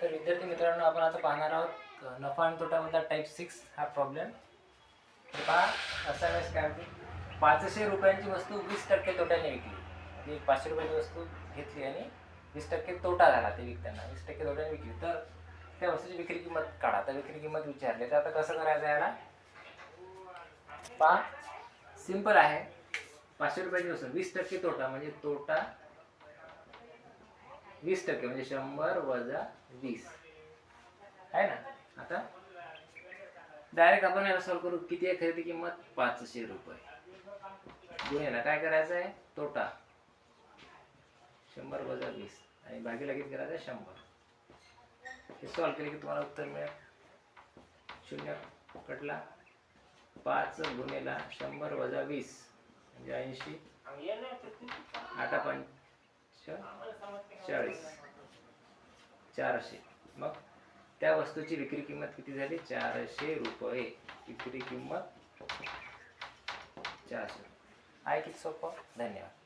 तर विद्यार्थी मित्रांनो, आपण आता पाहणार आहोत नफा आणि तोटामधला टाईप 6 हा प्रॉब्लेम. पहा, असा वेळेस काय होते, 500 रुपयांची वस्तू 20% तोट्याने विकली. म्हणजे 500 रुपयाची वस्तू घेतली आणि 20% तोटा झाला ते विकताना, 20% तोट्याने विकली. तर त्या वस्तूची विक्री किंमत काढा. तर विक्री किंमत विचारली, तर आता कसं करायचं याला? पहा, सिंपल आहे. 500 रुपयाची वस्तू 20% तोटा, म्हणजे तोटा 20% म्हणजे 100 वजा 20 आहे ना. आता डायरेक्ट आपण याला सॉल्व करू. किती आहे खरेदी किंमत? 500 रुपये. गुन्हेला काय करायचं आहे? तोटा 100 वजा 20 आणि भागीला किती करायचं आहे? 100. हे सॉल्व केले की तुम्हाला उत्तर मिळेल. 0 कटला. 5 गुन्हेला 100 वजा 20 म्हणजे 80. 8 5 40, 400. मग त्या वस्तूची विक्री किंमत किती झाली? 400 रुपये. विक्री किंमत 400. आहे किती सोपं. धन्यवाद.